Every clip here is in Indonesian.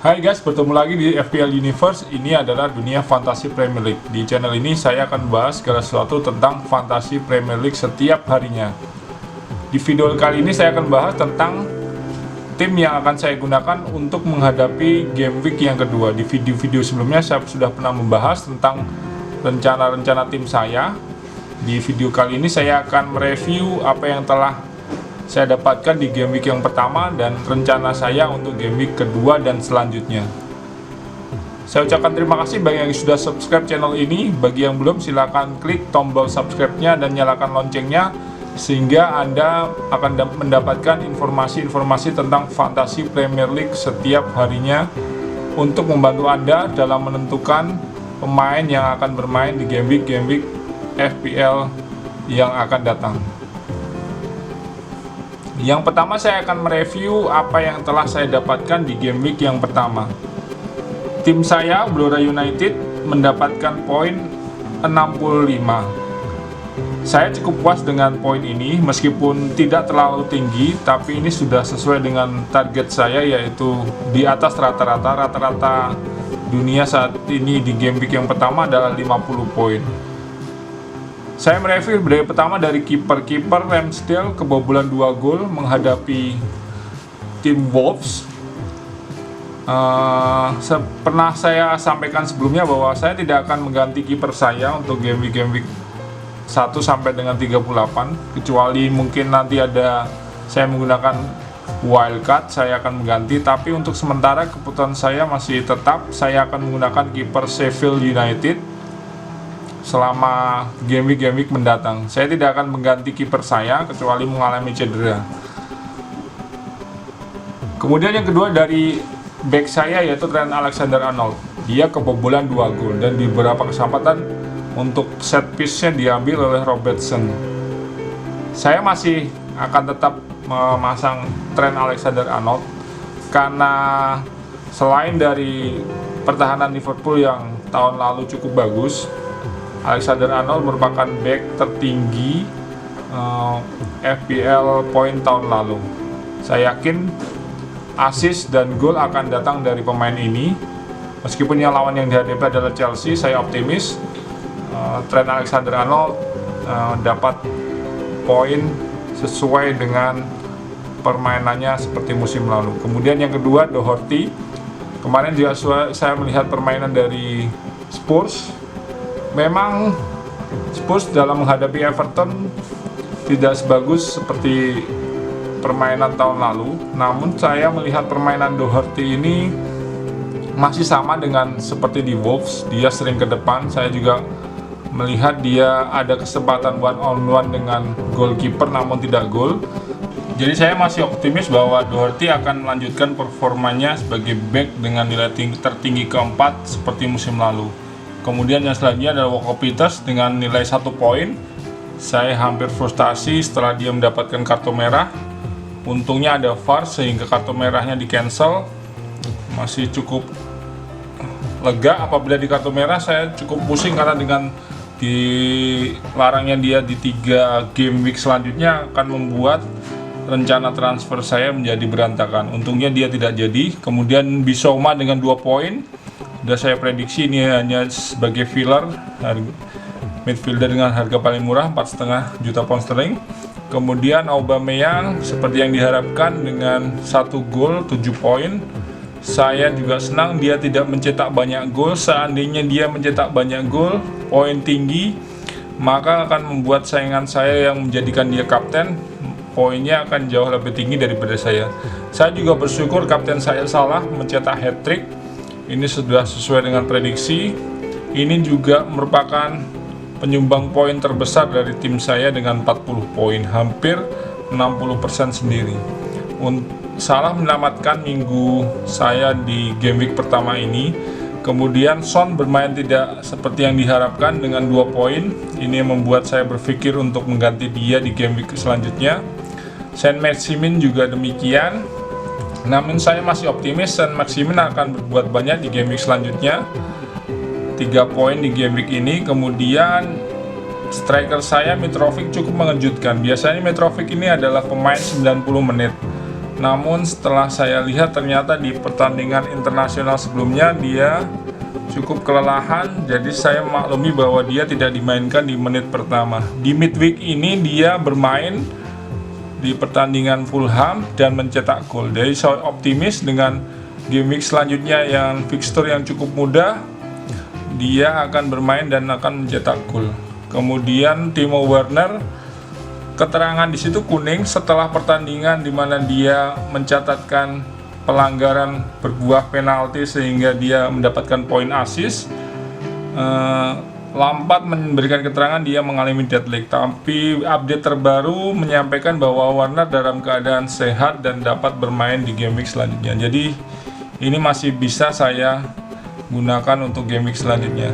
Hai guys, bertemu lagi di FPL Universe. Ini adalah dunia fantasi Premier League. Di channel ini saya akan bahas segala sesuatu tentang fantasi Premier League setiap harinya. Di video kali ini saya akan bahas tentang tim yang akan saya gunakan untuk menghadapi game week yang kedua. Di video-video sebelumnya saya sudah pernah membahas tentang rencana-rencana tim saya. Di video kali ini saya akan mereview apa yang telah saya dapatkan di game week yang pertama dan rencana saya untuk game week kedua dan selanjutnya. Saya ucapkan terima kasih bagi yang sudah subscribe channel ini. Bagi yang belum, silakan klik tombol subscribe-nya dan nyalakan loncengnya sehingga Anda akan mendapatkan informasi-informasi tentang fantasi Premier League setiap harinya untuk membantu Anda dalam menentukan pemain yang akan bermain di game week FPL yang akan datang. Yang pertama, saya akan mereview apa yang telah saya dapatkan di game week yang pertama. Tim saya, Blora United, mendapatkan poin 65. Saya cukup puas dengan poin ini, meskipun tidak terlalu tinggi, tapi ini sudah sesuai dengan target saya, yaitu di atas rata-rata dunia saat ini di game week yang pertama adalah 50 poin. Saya mereview dari pertama dari kiper Ramsdale kebobolan 2 gol menghadapi tim Wolves. Pernah saya sampaikan sebelumnya bahwa saya tidak akan mengganti kiper saya untuk game week 1 sampai dengan 38, kecuali mungkin nanti ada saya menggunakan wildcard, saya akan mengganti. Tapi untuk sementara keputusan saya masih tetap, saya akan menggunakan kiper Sheffield United selama game week mendatang. Saya tidak akan mengganti kiper saya kecuali mengalami cedera. Kemudian yang kedua dari back saya yaitu Trent Alexander-Arnold. Dia kebobolan 2 gol dan di beberapa kesempatan untuk set piece-nya diambil oleh Robertson. Saya masih akan tetap memasang Trent Alexander-Arnold karena selain dari pertahanan Liverpool yang tahun lalu cukup bagus, Alexander-Arnold merupakan back tertinggi FPL poin tahun lalu. Saya yakin assist dan gol akan datang dari pemain ini. Meskipun yang lawan yang dihadapi adalah Chelsea, saya optimis Trent Alexander-Arnold dapat poin sesuai dengan permainannya seperti musim lalu. Kemudian yang kedua, Doherty. Kemarin juga saya melihat permainan dari Spurs. Memang Spurs dalam menghadapi Everton tidak sebagus seperti permainan tahun lalu. Namun saya melihat permainan Doherty ini masih sama dengan seperti di Wolves. Dia sering ke depan. Saya juga melihat dia ada kesempatan one on one dengan goalkeeper namun tidak gol. Jadi saya masih optimis bahwa Doherty akan melanjutkan performanya sebagai back dengan nilai tertinggi keempat seperti musim lalu. Kemudian yang selanjutnya adalah Walker Peters dengan nilai 1 poin. Saya hampir frustasi setelah dia mendapatkan kartu merah. Untungnya ada VAR sehingga kartu merahnya di cancel. Masih cukup lega. Apabila di kartu merah saya cukup pusing karena dengan dilarangnya dia di 3 game week selanjutnya akan membuat rencana transfer saya menjadi berantakan. Untungnya dia tidak jadi. Kemudian Bissouma dengan 2 poin. Sudah saya prediksi ini hanya sebagai filler, midfielder dengan harga paling murah 4,5 juta pound sterling. Kemudian Aubameyang seperti yang diharapkan dengan 1 gol 7 poin. Saya juga senang dia tidak mencetak banyak gol. Seandainya dia mencetak banyak gol, poin tinggi, maka akan membuat saingan saya yang menjadikan dia kapten, poinnya akan jauh lebih tinggi daripada saya. Saya juga bersyukur kapten saya salah mencetak hat-trick. Ini sudah sesuai dengan prediksi. Ini juga merupakan penyumbang poin terbesar dari tim saya dengan 40 poin, hampir 60% sendiri. Salah menyelamatkan minggu saya di game week pertama ini. Kemudian Son bermain tidak seperti yang diharapkan dengan 2 poin. Ini yang membuat saya berpikir untuk mengganti dia di game week selanjutnya. Saint-Maximin juga demikian. Namun saya masih optimis Saint-Maximin akan berbuat banyak di game week selanjutnya. 3 poin di game week ini. Kemudian striker saya Mitrovic cukup mengejutkan. Biasanya Mitrovic ini adalah pemain 90 menit. Namun setelah saya lihat ternyata di pertandingan internasional sebelumnya dia cukup kelelahan, jadi saya maklumi bahwa dia tidak dimainkan di menit pertama. Di midweek ini dia bermain di pertandingan Fulham dan mencetak gol. Jadi saya optimis dengan game week selanjutnya yang fixture yang cukup mudah, dia akan bermain dan akan mencetak gol. Kemudian Timo Werner, keterangan di situ kuning setelah pertandingan di mana dia mencatatkan pelanggaran berbuah penalti sehingga dia mendapatkan poin assist. Lampard memberikan keterangan dia mengalami dead leg, tapi update terbaru menyampaikan bahwa Werner dalam keadaan sehat dan dapat bermain di game week selanjutnya. Jadi ini masih bisa saya gunakan untuk game week selanjutnya.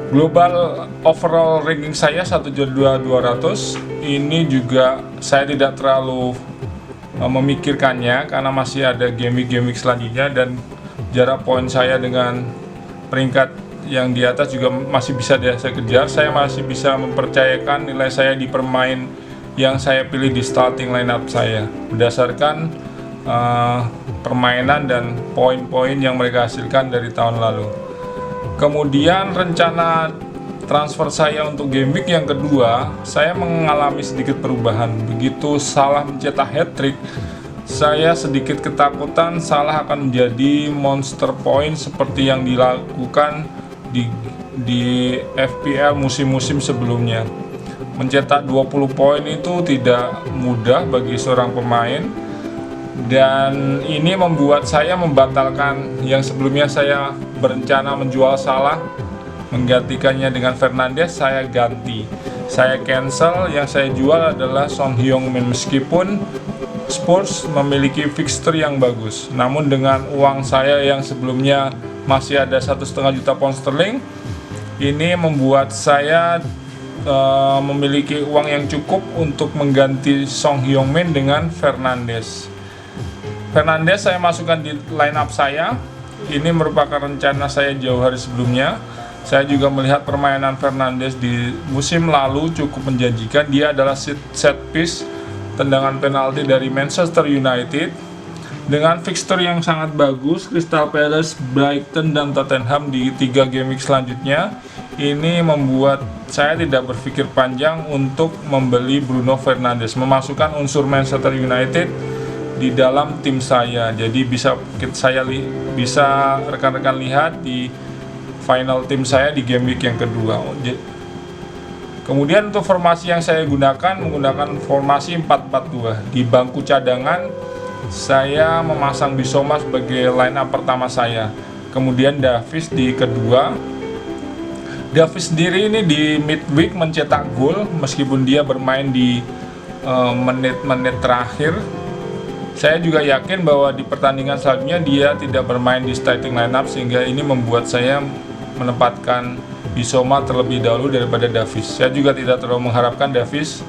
Global overall ranking saya 1.200. Ini juga saya tidak terlalu memikirkannya karena masih ada game week selanjutnya, dan jarak poin saya dengan peringkat yang di atas juga masih bisa saya kejar. Saya masih bisa mempercayakan nilai saya di permain yang saya pilih di starting lineup saya berdasarkan permainan dan poin-poin yang mereka hasilkan dari tahun lalu. Kemudian rencana transfer saya untuk game week yang kedua, saya mengalami sedikit perubahan. Begitu Salah mencetak hat-trick, saya sedikit ketakutan Salah akan menjadi monster point seperti yang dilakukan di FPL musim-musim sebelumnya. Mencetak 20 poin itu tidak mudah bagi seorang pemain, dan ini membuat saya membatalkan yang sebelumnya saya berencana menjual Salah, menggantikannya dengan Fernandes. Saya ganti, saya cancel. Yang saya jual adalah Son Heung-min. Meskipun Spurs memiliki fixture yang bagus, namun dengan uang saya yang sebelumnya masih ada 1,5 juta pound sterling, ini membuat saya memiliki uang yang cukup untuk mengganti Son Heung-min dengan Fernandes. Fernandes saya masukkan di line up saya. Ini merupakan rencana saya jauh hari sebelumnya. Saya juga melihat permainan Fernandes di musim lalu cukup menjanjikan. Dia adalah set piece tendangan penalti dari Manchester United. Dengan fixture yang sangat bagus, Crystal Palace, Brighton, dan Tottenham di 3 game week selanjutnya, ini membuat saya tidak berpikir panjang untuk membeli Bruno Fernandes, memasukkan unsur Manchester United di dalam tim saya. Jadi bisa rekan-rekan lihat di final tim saya di game week yang kedua. Kemudian untuk formasi yang saya menggunakan formasi 4-4-2. Di bangku cadangan saya memasang Bissouma sebagai line up pertama saya. Kemudian Davies di kedua. Davies sendiri ini di midweek mencetak gol meskipun dia bermain di menit-menit terakhir. Saya juga yakin bahwa di pertandingan selanjutnya dia tidak bermain di starting lineup, sehingga ini membuat saya menempatkan Bissouma terlebih dahulu daripada Davies. Saya juga tidak terlalu mengharapkan Davies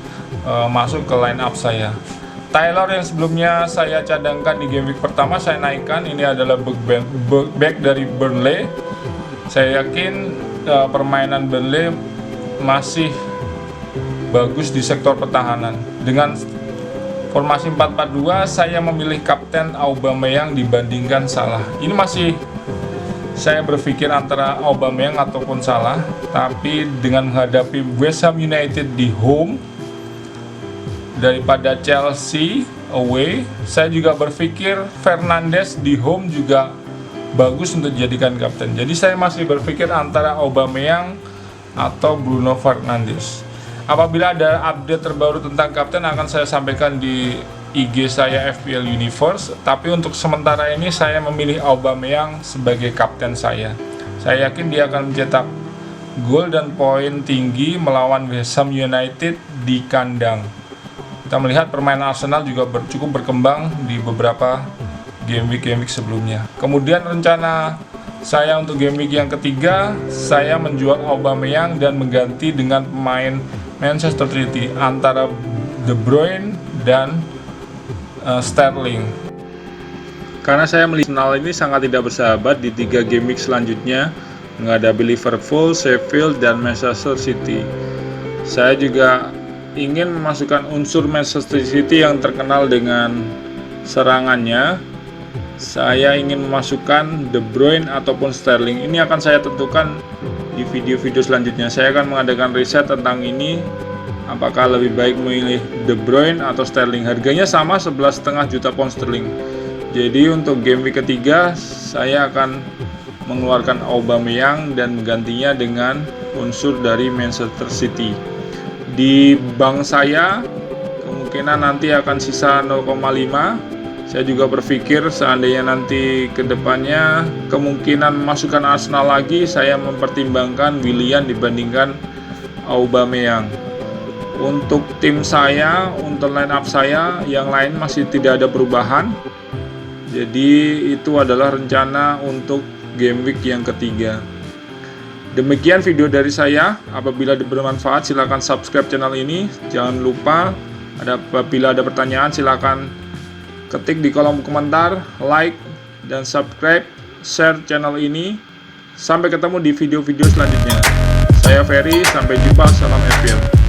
masuk ke line up saya. Taylor yang sebelumnya saya cadangkan di game week pertama, saya naikkan. Ini adalah back dari Burnley. Saya yakin permainan Burnley masih bagus di sektor pertahanan. Dengan formasi 4-4-2, saya memilih kapten Aubameyang dibandingkan Salah. Ini masih saya berpikir antara Aubameyang ataupun Salah, tapi dengan menghadapi West Ham United di home daripada Chelsea away, saya juga berpikir Fernandes di home juga bagus untuk dijadikan kapten. Jadi saya masih berpikir antara Aubameyang atau Bruno Fernandes. Apabila ada update terbaru tentang kapten akan saya sampaikan di IG saya FPL Universe, tapi untuk sementara ini saya memilih Aubameyang sebagai kapten saya. Saya yakin dia akan mencetak gol dan poin tinggi melawan West Ham United di kandang. Kita melihat permainan Arsenal juga cukup berkembang di beberapa game week sebelumnya. Kemudian rencana saya untuk game week yang ketiga, saya menjual Aubameyang dan mengganti dengan pemain Manchester City antara De Bruyne dan Sterling. Karena saya melihat Arsenal ini sangat tidak bersahabat di 3 game week selanjutnya menghadapi Liverpool, Sheffield, dan Manchester City. Saya juga ingin memasukkan unsur Manchester City yang terkenal dengan serangannya. Saya ingin memasukkan De Bruyne ataupun Sterling. Ini akan saya tentukan di video-video selanjutnya. Saya akan mengadakan riset tentang ini, apakah lebih baik memilih De Bruyne atau Sterling. Harganya sama, 11,5 juta pound sterling. Jadi untuk game week ketiga saya akan mengeluarkan Aubameyang dan menggantinya dengan unsur dari Manchester City. Di bank saya kemungkinan nanti akan sisa 0,5. Saya juga berpikir seandainya nanti kedepannya kemungkinan memasukkan Arsenal lagi, saya mempertimbangkan Willian dibandingkan Aubameyang. Untuk tim saya, untuk line up saya, yang lain masih tidak ada perubahan. Jadi itu adalah rencana untuk game week yang ketiga. Demikian video dari saya. Apabila bermanfaat silakan subscribe channel ini. Jangan lupa apabila ada pertanyaan silakan ketik di kolom komentar, like, dan subscribe, share channel ini. Sampai ketemu di video-video selanjutnya. Saya Ferry, sampai jumpa, salam FPL.